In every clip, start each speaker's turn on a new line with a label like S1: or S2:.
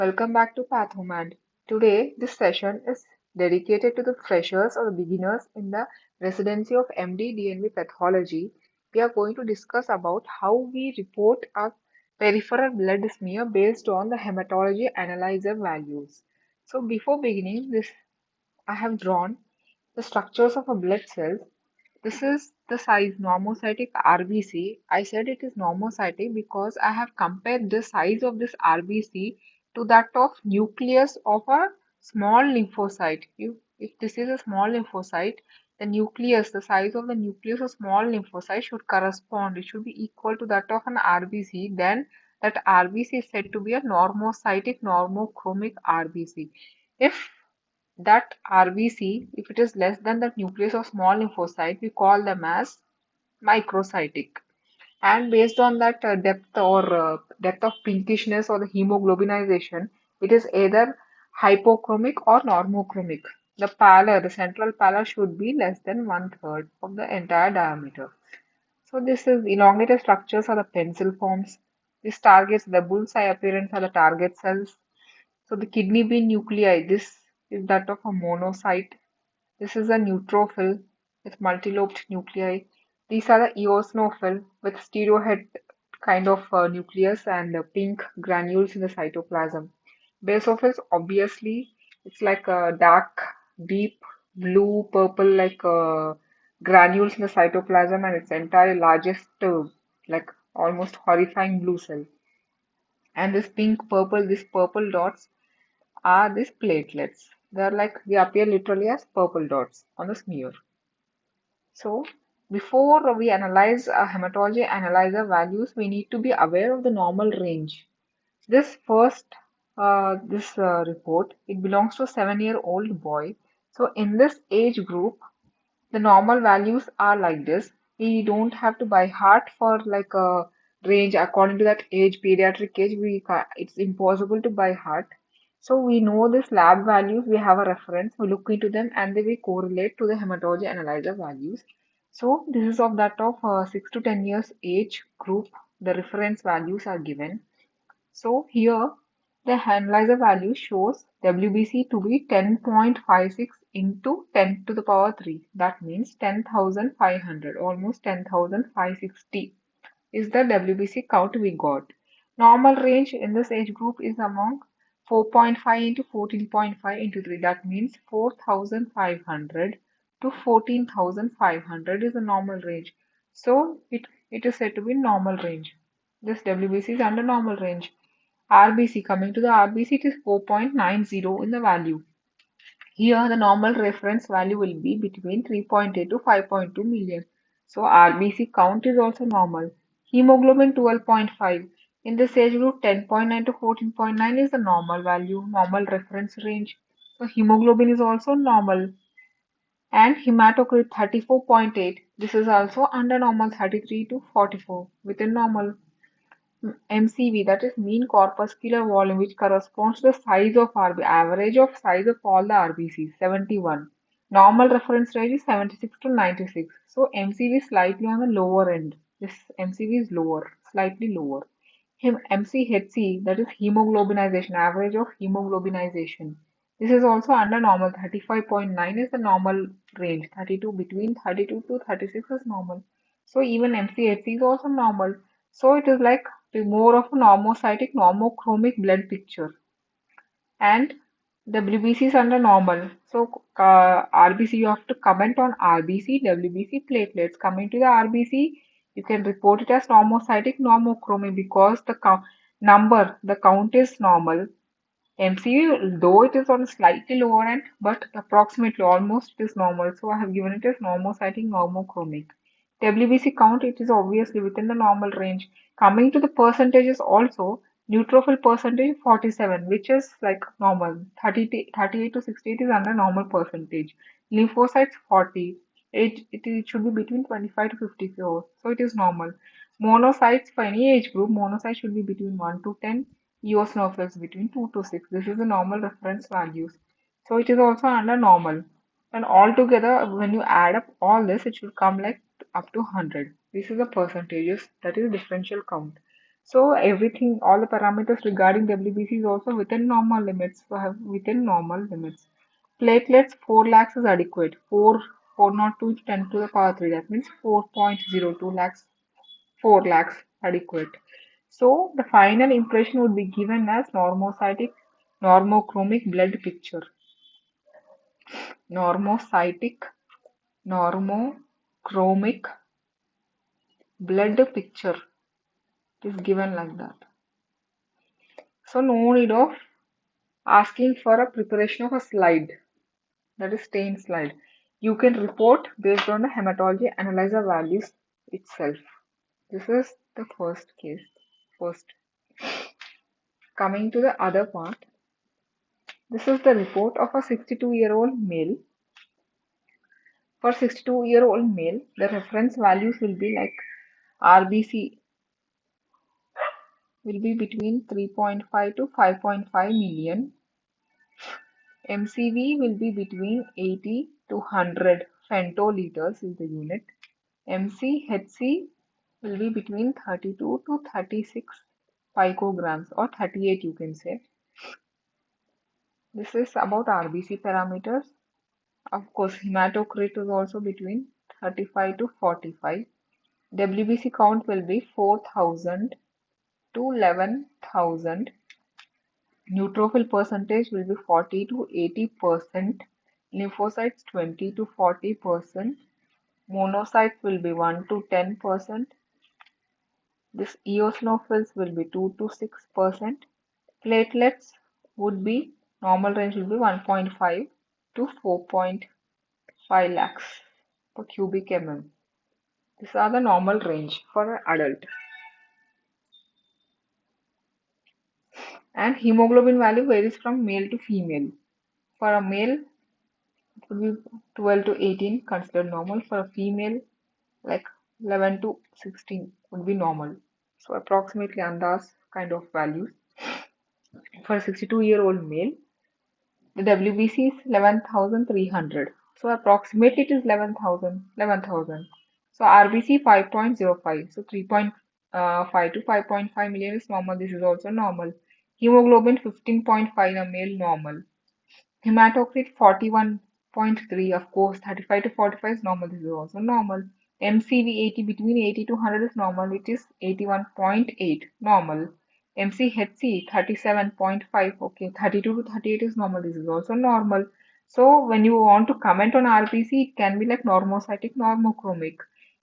S1: Welcome back to Pathomed. Today, this session is dedicated to the freshers or the beginners in the residency of MD DNB pathology. We are going to discuss about how we report our peripheral blood smear based on the hematology analyzer values. So, before beginning this, I have drawn the structures of a blood cells. This is the size normocytic RBC. I said it is normocytic because I have compared the size of this RBC to that of nucleus of a small lymphocyte. If this is a small lymphocyte, the nucleus, the size of the nucleus of small lymphocyte should correspond. It should be equal to that of an RBC. Then that RBC is said to be a normocytic normochromic RBC. If that RBC, if it is less than the nucleus of small lymphocyte, we call them as microcytic. And based on that depth of pinkishness or the hemoglobinization, it is either hypochromic or normochromic. The pallor, the central pallor should be less than one third of the entire diameter. So this is elongated structures are the pencil forms. This targets the bullseye appearance are the target cells. So the kidney bean nuclei, this is that of a monocyte. This is a neutrophil with multilobed nuclei. These are the eosinophil with stereohead kind of nucleus and pink granules in the cytoplasm. Basophils, obviously, it's like a dark, deep blue, purple like granules in the cytoplasm and its entire largest, like almost horrifying blue cell. And this pink, purple, these purple dots are these platelets. They appear literally as purple dots on the smear. So before we analyze hematology analyzer values, we need to be aware of the normal range. This first this report, it belongs to a 7-year-old boy. So in this age group, the normal values are like this. We don't have to by heart for like a range according to that age, pediatric age. It's impossible to by heart. So we know this lab values. We have a reference. We look into them and they will correlate to the hematology analyzer values. So this is of that of 6 to 10 years age group. The reference values are given. So here the analyzer value shows WBC to be 10.56 into 10 to the power 3. That means 10,500, almost 10,560 is the WBC count we got. Normal range in this age group is among 4.5 into 14.5 into 3. That means 4,500 to 14,500 is the normal range. So it is said to be normal range. This WBC is under normal range. RBC, coming to the RBC, it is 4.90 in the value. Here, the normal reference value will be between 3.8 to 5.2 million. So, RBC count is also normal. Hemoglobin 12.5. In this age group, 10.9 to 14.9 is the normal value, normal reference range. So, hemoglobin is also normal. And hematocrit 34.8. This is also under normal 33 to 44 within normal. MCV, that is mean corpuscular volume, which corresponds to the size of RB, average of size of all the RBCs, 71. Normal reference range is 76 to 96. So MCV is slightly on the lower end. This MCV is lower, slightly lower. MCHC, that is hemoglobinization, average of hemoglobinization. This is also under normal. 35.9 is the normal range. 32 between 32 to 36 is normal. So even MCHC is also normal. So it is like more of a normocytic, normochromic blood picture. And WBC is under normal. So RBC, you have to comment on RBC, WBC, platelets. Coming to the RBC, you can report it as normocytic, normochromic because the count is normal. MCU, though it is on a slightly lower end, but approximately almost it is normal. So I have given it as normocytic, normochromic. WBC count, it is obviously within the normal range. Coming to the percentages also, neutrophil percentage 47, which is like normal. 38 to 68 is under normal percentage. Lymphocytes 40. It should be between 25 to 54. So it is normal. Monocytes for any age group, monocytes should be between 1 to 10. Eosinophils between 2 to 6. This is the normal reference values. So it is also under normal. And altogether, when you add up all this, it should come like up to 100. This is the percentages, that is differential count. So everything, all the parameters regarding WBC is also within normal limits. So have within normal limits. Platelets 4 lakhs is adequate. 402 into 10 to the power 3. That means 4.02 lakhs. 4 lakhs adequate. So the final impression would be given as normocytic, normochromic blood picture. Normocytic, normochromic blood picture is given like that. So no need of asking for a preparation of a slide, that is stain slide. You can report based on the hematology analyzer values itself. This is the first case. First, coming to the other part, this is the report of a 62-year-old male. For 62-year-old male, the reference values will be like RBC will be between 3.5 to 5.5 million. MCV will be between 80 to 100 femtoliters is the unit. MCHC will be between 32 to 36 picograms or 38 you can say. This is about RBC parameters. Of course, hematocrit is also between 35 to 45. WBC count will be 4,000 to 11,000. Neutrophil percentage will be 40 to 80%. Lymphocytes 20 to 40%. Monocytes will be 1 to 10%. This eosinophils will be 2 to 6%. Platelets would be normal range will be 1.5 to 4.5 lakhs per cubic mm. These are the normal range for an adult. And hemoglobin value varies from male to female. For a male, it would be 12 to 18 considered normal. For a female, like 11 to 16 would be normal. So approximately andas kind of values. For a 62-year-old male, the WBC is 11,300. So approximately it is 11,000, 11,000. So RBC 5.05. So 3.5 to 5.5 million is normal. This is also normal. Hemoglobin 15.5 a male normal. Hematocrit 41.3, of course, 35 to 45 is normal. This is also normal. MCV 80 between 80 to 100 is normal. It is 81.8 normal. MCHC 37.5. Okay, 32 to 38 is normal. This is also normal. So when you want to comment on RBC, it can be like normocytic, normochromic.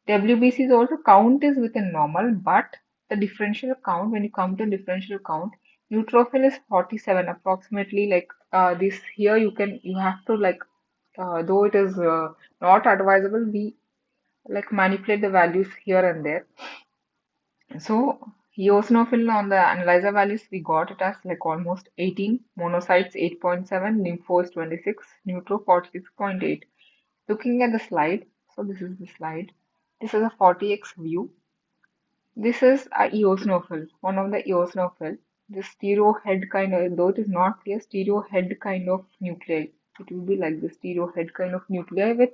S1: WBC is also count is within normal, but the differential count, when you come to differential count, neutrophil is 47 approximately like this here you have to like though it is not advisable we like manipulate the values here and there. So eosinophil on the analyzer values we got it as like almost 18, monocytes 8.7, lymphocytes 26, neutro 46.8. Looking at the slide, so this is the slide. This is a 40x view. This is a eosinophil, one of the eosinophil. The stereo head kind of, though it is not a stereo head kind of nuclei. It will be like the stereo head kind of nuclei with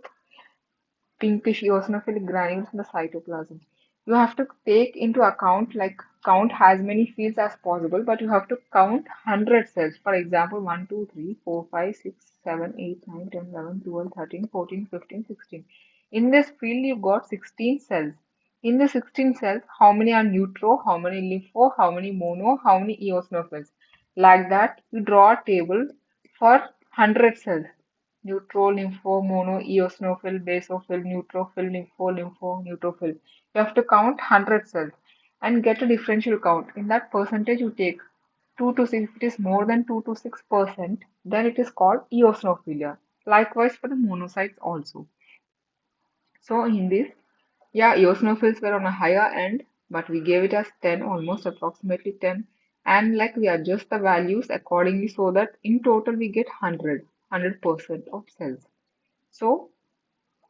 S1: pinkish eosinophilic granules in the cytoplasm. You have to take into account like count as many fields as possible, but you have to count 100 cells. For example, 1, 2, 3, 4, 5, 6, 7, 8, 9, 10, 11, 12, 13, 14, 15, 16. In this field, you got 16 cells. In the 16 cells, how many are neutro, how many lympho, how many mono, how many eosinophils? Like that, you draw a table for 100 cells. Neutro, lympho, mono, eosinophil, basophil, neutrophil, lympho, neutrophil. You have to count 100 cells and get a differential count. In that percentage, you take 2 to 6. If it is more than 2 to 6%, then it is called eosinophilia. Likewise for the monocytes also. So in this, yeah, eosinophils were on a higher end, but we gave it as 10, almost approximately 10. And like we adjust the values accordingly so that in total we get 100% of cells. So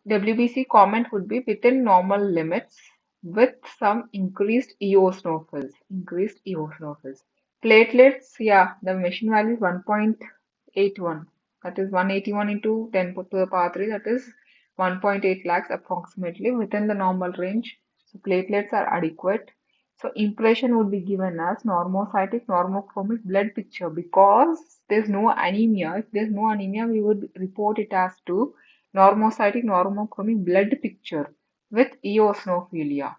S1: WBC comment would be within normal limits with some increased eosinophils. Increased eosinophils. Platelets, yeah, the machine value is 1.81. That is 181 into 10 to the power 3. That is 1.8 lakhs approximately within the normal range. So platelets are adequate. So impression would be given as normocytic normochromic blood picture because there's no anemia. If there's no anemia, we would report it as to normocytic normochromic blood picture with eosinophilia.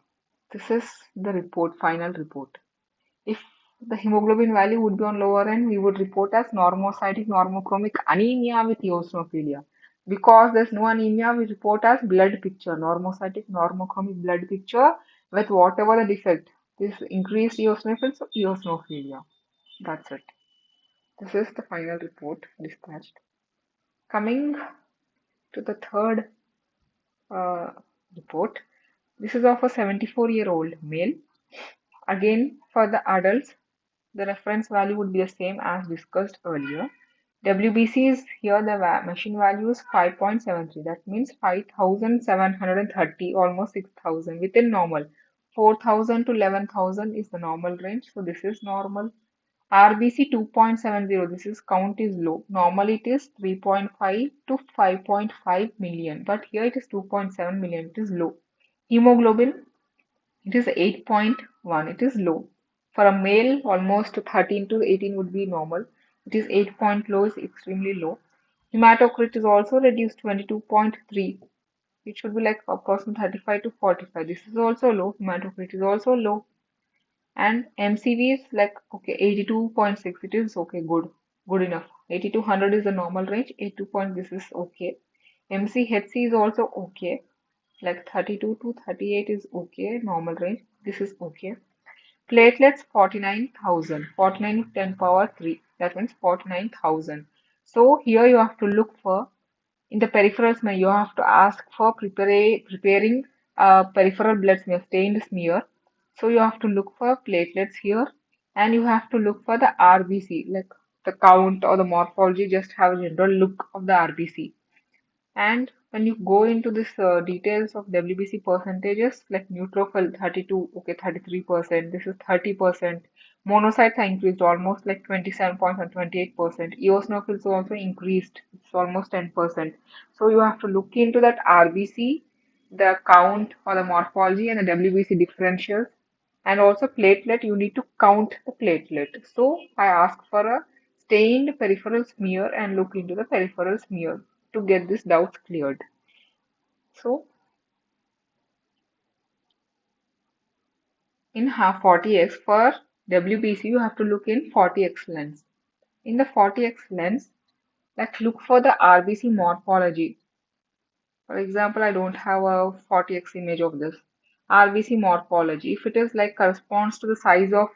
S1: This is the report, final report. If the hemoglobin value would be on lower end, we would report as normocytic normochromic anemia with eosinophilia. Because there's no anemia, we report as blood picture, normocytic normochromic blood picture with whatever the defect. This increased eosinophils, so eosinophilia. That's it. This is the final report dispatched. Coming to the third uh, report, this is of a 74-year-old male. Again, for the adults, the reference value would be the same as discussed earlier. WBC is here the machine value is 5.73. That means 5,730, almost 6,000 within normal. 4,000 to 11,000 is the normal range. So this is normal. RBC 2.70. This is count is low. Normally it is 3.5 to 5.5 million. But here it is 2.7 million. It is low. Hemoglobin, it is 8.1. It is low. For a male, almost 13 to 18 would be normal. It is 8 point low, is extremely low. Hematocrit is also reduced 22.3. It should be like approximately 35 to 45. This is also low. Hematocrit is also low. And MCV is like okay 82.6. It is okay, good enough. 80 to 100 is the normal range. 82 point this is okay. MCHC is also okay. Like 32 to 38 is okay, normal range. This is okay. Platelets 49,000, 49 to 10 power 3. That means 49,000. So here you have to look for in the peripheral smear. You have to ask for preparing peripheral blood smear, stained smear. So you have to look for platelets here, and you have to look for the RBC, like the count or the morphology. Just have a general look of the RBC. And when you go into this details of WBC percentages, like neutrophil 32, okay, 33%, this is 30%. Monocytes are increased almost like 27% 28%. Eosinophils also increased, it's almost 10%. So you have to look into that RBC, the count or the morphology and the WBC differentials. And also platelet, you need to count the platelet. So I ask for a stained peripheral smear and look into the peripheral smear to get this doubts cleared. So in half 40x for WBC, you have to look in 40x lens. In the 40x lens, let's look for the RBC morphology. For example, I don't have a 40x image of this. RBC morphology, if it is like corresponds to the size of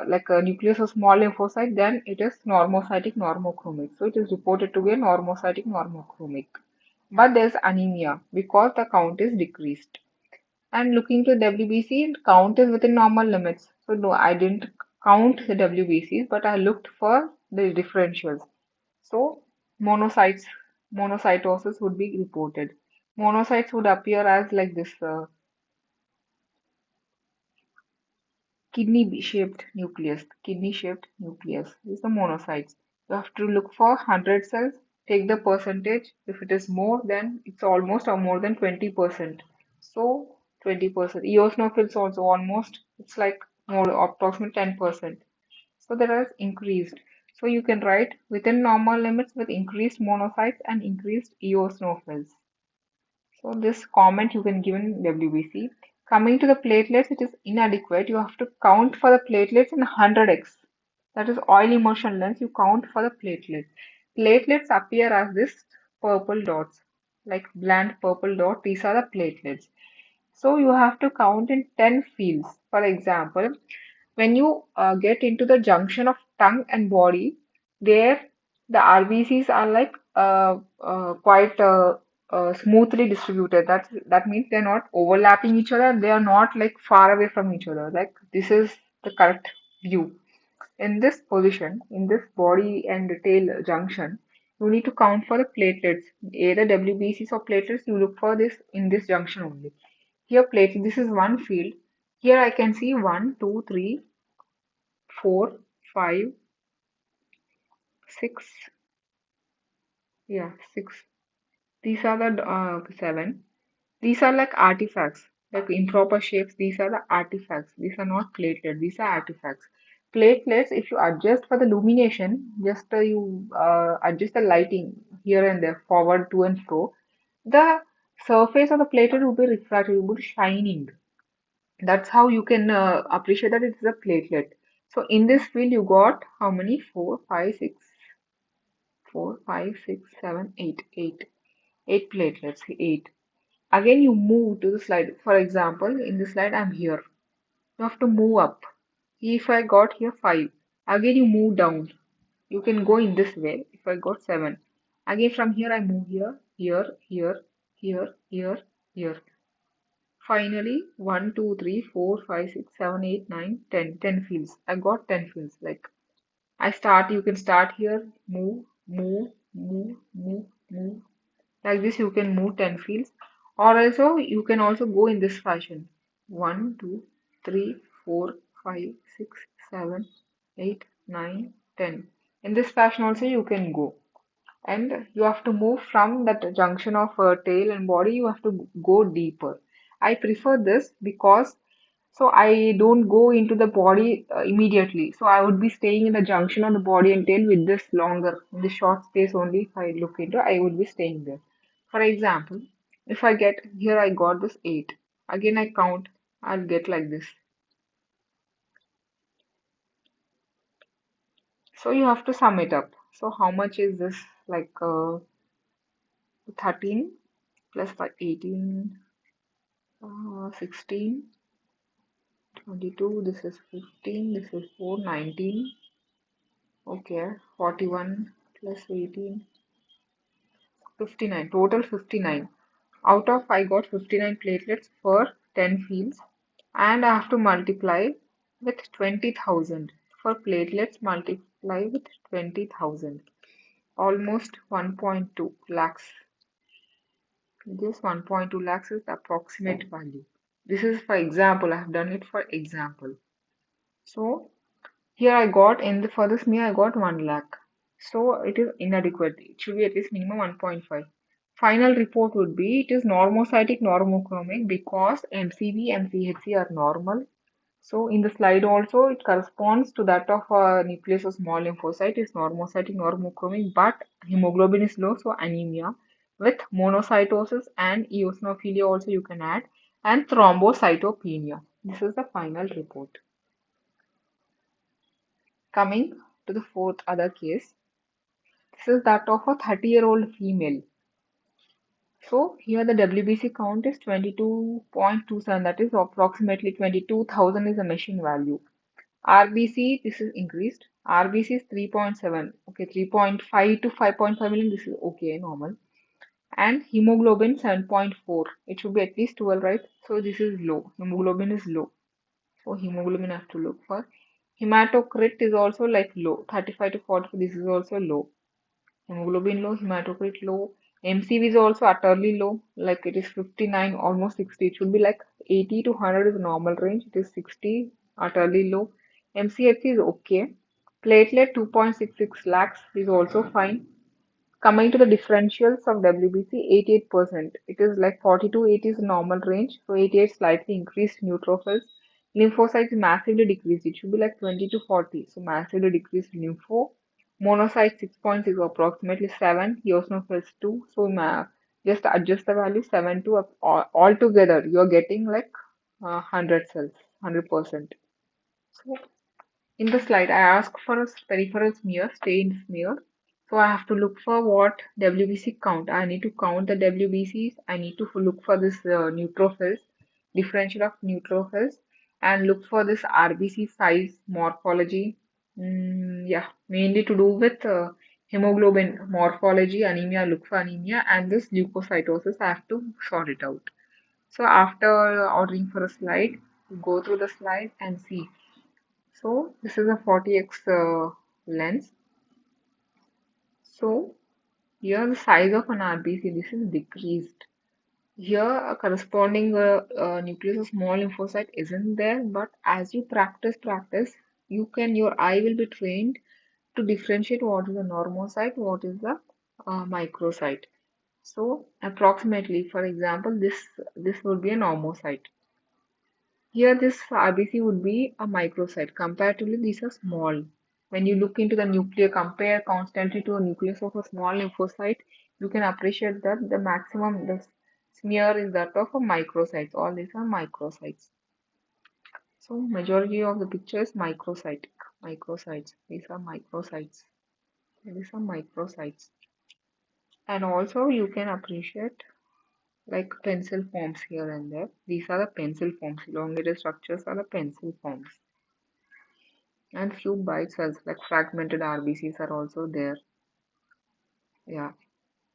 S1: like a nucleus of small lymphocyte, then it is normocytic normochromic. So it is reported to be a normocytic normochromic. But there's anemia because the count is decreased. And looking to WBC, count is within normal limits. So no, I didn't count the WBCs, but I looked for the differentials. So monocytes, monocytosis would be reported. Monocytes would appear as like this kidney-shaped nucleus. Kidney-shaped nucleus is the monocytes. You have to look for 100 cells, take the percentage. If it is more, then it's almost or more than 20%. So 20%. Eosinophils also almost, it's like more approximately 10%. So that has increased. So you can write within normal limits with increased monocytes and increased eosinophils. So this comment you can give in WBC. Coming to the platelets, it is inadequate. You have to count for the platelets in 100x. That is oil immersion lens. You count for the platelets. Platelets appear as this purple dots, like bland purple dot. These are the platelets. So you have to count in 10 fields. For example, when you get into the junction of tongue and body, there the RBCs are like quite smoothly distributed. That means they're not overlapping each other. They are not like far away from each other. Like this is the correct view. In this position, in this body and tail junction, you need to count for the platelets. Either WBCs or platelets, you look for this in this junction only. Here platelet, this is one field. Here I can see one, two, three, 4, 5, 6, yeah, 6. These are the 7. These are like artifacts. like improper shapes. These are the artifacts. These are not platelets. These are artifacts. Platelets, if you adjust for the illumination, just you adjust the lighting here and there, forward to and fro, the surface of the platelet will be refracted, it will be shining. That's how you can appreciate that it's a platelet. So in this field, you got how many? Four, five, six, seven, eight, eight. Eight platelets. Eight. Again, you move to the slide. For example, in the slide, I'm here. You have to move up. If I got here five, again you move down. You can go in this way. If I got seven, again from here I move here, here. Finally, 1, 2, 3, 4, 5, 6, 7, 8, 9, 10. 10 fields. I got 10 fields. Like I start, you can start here, move. Like this, you can move 10 fields. Or also, you can also go in this fashion. 1, 2, 3, 4, 5, 6, 7, 8, 9, 10. In this fashion also you can go. And you have to move from that junction of tail and body, you have to go deeper. I prefer this because so I don't go into the body immediately. So I would be staying in the junction of the body and tail with this longer, in the short space only. If I look into, I would be staying there. For example, if I get here, I got this 8. Again, I count, I'll get like this. So you have to sum it up. So how much is this? Like 13 plus 5, 18, 16, 22. This is 15. This is 4, 19. Okay, 41 plus 18. 59, total 59. Out of I got 59 platelets for 10 fields and I have to multiply with 20,000. For platelets, multiply with 20,000. Almost 1.2 lakhs. This 1.2 lakhs is the approximate value. This is for example, I have done it for example. So here I got in the for this me I got 1 lakh. So it is inadequate. It should be at least minimum 1.5. Final report would be it is normocytic normochromic because MCV and CHC are normal. So in the slide also it corresponds to that of a nucleus of small lymphocyte is normocytic normochromic but hemoglobin is low so anemia with monocytosis and eosinophilia also you can add and thrombocytopenia. This is the final report. Coming to the fourth other case, this is that of a 30-year-old female. So here the WBC count is 22.27, that is approximately 22,000 is the machine value. RBC, this is increased. RBC is 3.7, okay, 3.5 to 5.5 million, this is okay, normal. And hemoglobin 7.4, it should be at least 12, right? So this is low, hemoglobin is low. So hemoglobin I have to look for. Hematocrit is also like low, 35 to 40, this is also low. Hemoglobin low, hematocrit low. MCV is also utterly low, like it is 59, almost 60. It should be like 80 to 100 is the normal range. It is 60, utterly low. MCHC is okay. Platelet 2.66 lakhs is also fine. Coming to the differentials of WBC, 88%. It is like 40 to 80 is the normal range. So 88 slightly increased neutrophils. Lymphocytes massively decreased. It should be like 20 to 40. So massively decreased lympho. Monocytes 6.6 approximately 7. Eosinophils 2. So just adjust the value 7 to all together. You're getting like 100 cells, 100%. So in the slide, I ask for a peripheral smear, stained smear. So I have to look for what WBC count. I need to count the WBCs. I need to look for this neutrophils, differential of neutrophils, and look for this RBC size morphology. Yeah, mainly to do with hemoglobin morphology, anemia, look for anemia, and this leukocytosis. I have to sort it out. So after ordering for a slide, go through the slide and see. So this is a 40x lens. So here the size of an RBC, this is decreased. Here a corresponding nucleus of small lymphocyte isn't there, but as you practice, your eye will be trained to differentiate what is a normocyte, what is the microcyte. So approximately, for example, this would be a normocyte. Here, this RBC would be a microcyte. Comparatively, these are small. When you look into the nuclear, compare constantly to a nucleus of a small lymphocyte, you can appreciate that the maximum, the smear is that of a microcyte. All these are microcytes. So, majority of the picture is microcytic. Microcytes. These are microcytes. These are microcytes. And also, you can appreciate like pencil forms here and there. These are the pencil forms. Elongated structures are the pencil forms. And few bite cells like fragmented RBCs are also there. Yeah.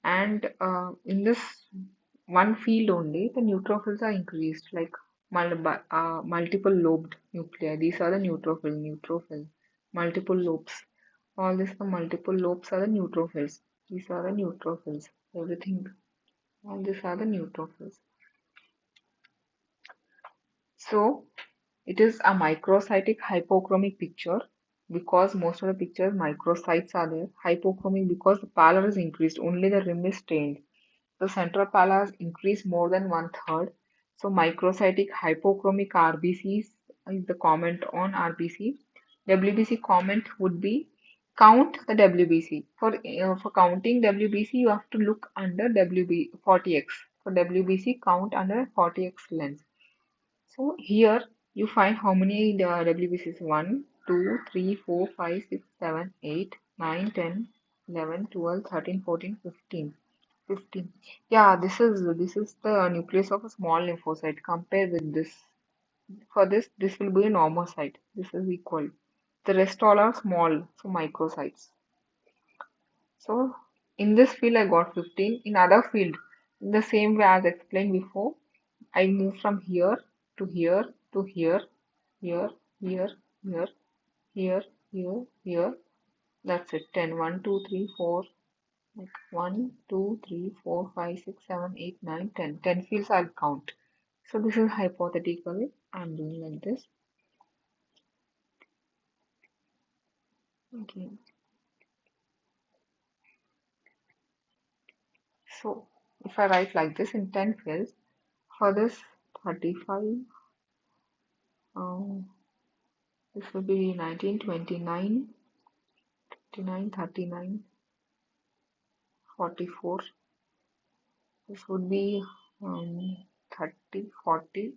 S1: And in this one field only, the neutrophils are increased like multiple lobed nuclei. These are the neutrophil. Multiple lobes. All these the multiple lobes are the neutrophils. These are the neutrophils. Everything. All these are the neutrophils. So it is a microcytic hypochromic picture because most of the pictures microcytes are there. Hypochromic because the pallor is increased, only the rim is stained. The central pallor is increased more than one third. So microcytic hypochromic RBCs is the comment on RBC. WBC comment would be count the WBC. For counting WBC, you have to look under WB 40x. For WBC, count under 40x lens. So here you find how many WBCs 1, 2, 3, 4, 5, 6, 7, 8, 9, 10, 11, 12, 13, 14, 15. 15. Yeah, this is the nucleus of a small lymphocyte. Compare with this. For this will be a normocyte. This is equal. The rest all are small, so microcytes. So in this field I got 15. In other field, in the same way as explained before, I move from here to here to here, here, here, here, here, here, here. That's it. 10. 1, 2, 3, 4. Like 1, 2, 3, 4, 5, 6, 7, 8, 9, 10. 10 fields I'll count. So this is hypothetical. I'm doing like this. Okay. So if I write like this in 10 fields, for this 35, um, this will be 19, 29, 29, 39, 44. This would be 30, 40,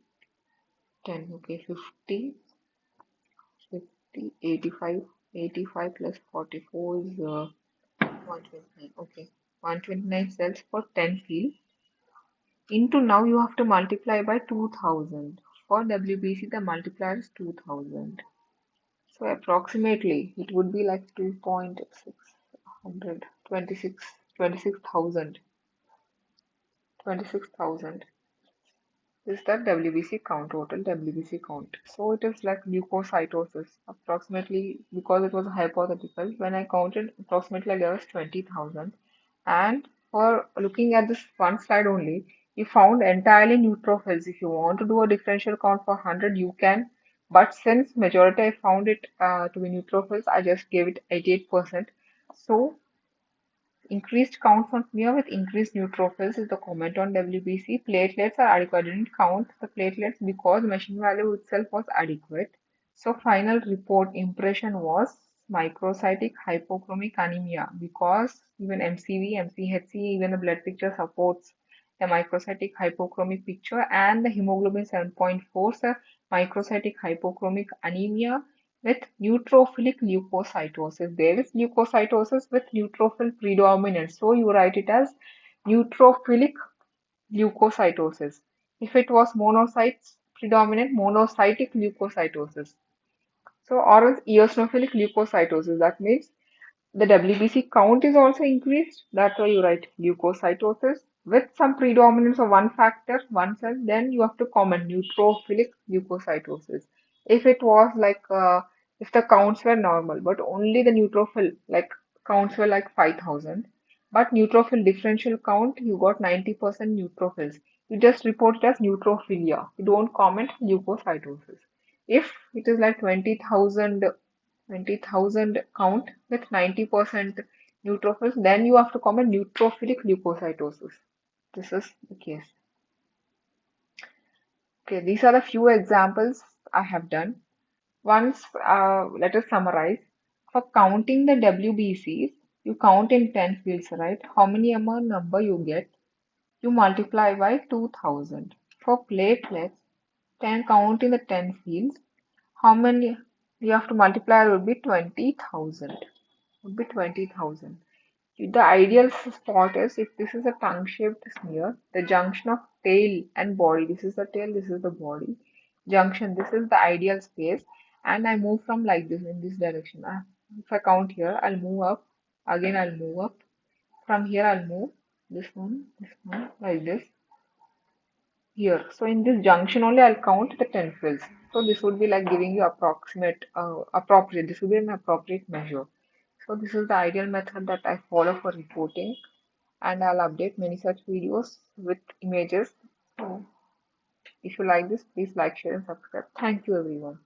S1: 10. Okay, 50, 50, 85, 85 plus 44 is 129. Okay, 129 cells for 10 field. Into now you have to multiply by 2000. For WBC, the multiplier is 2000. So approximately it would be like 2.600, 26,000. 26,000 is that WBC count, total WBC count. So it is like leukocytosis, approximately because it was hypothetical. When I counted, approximately there was 20,000. And for looking at this one slide only, you found entirely neutrophils. If you want to do a differential count for 100, you can. But since majority I found it to be neutrophils, I just gave it 88%. So increased count from smear with increased neutrophils is the comment on WBC. Platelets are adequate. I didn't count the platelets because machine value itself was adequate. So final report impression was microcytic hypochromic anemia because even MCV, MCHC, even the blood picture supports a microcytic hypochromic picture and the hemoglobin 7.4 is a microcytic hypochromic anemia with neutrophilic leukocytosis. There is leukocytosis with neutrophil predominance. So you write it as neutrophilic leukocytosis. If it was monocytes predominant, monocytic leukocytosis. So or else eosinophilic leukocytosis. That means the WBC count is also increased. That's why you write leukocytosis with some predominance of one factor, one cell. Then you have to comment neutrophilic leukocytosis. If it was like if the counts were normal, but only the neutrophil like counts were like 5,000, but neutrophil differential count you got 90% neutrophils. You just report it as neutrophilia. You don't comment leukocytosis. If it is like 20,000 count with 90% neutrophils, then you have to comment neutrophilic leukocytosis. This is the case. Okay, these are the few examples I have done. Once, let us summarize. For counting the WBCs, you count in 10 fields, right? How many ever number you get, you multiply by 2000. For platelets, 10 count in the 10 fields. How many you have to multiply would be 20,000. Would be 20,000. The ideal spot is if this is a tongue-shaped smear, the junction of tail and body, this is the tail, this is the body, junction, this is the ideal space, and I move from like this in this direction. If I count here, I'll move up, again I'll move up, from here I'll move this one, like this, here. So in this junction only I'll count the 10 fills. So this would be like giving you appropriate, this would be an appropriate measure. So this is the ideal method that I follow for reporting, and I'll update many such videos with images. So if you like this, please like, share, and subscribe. Thank you, everyone.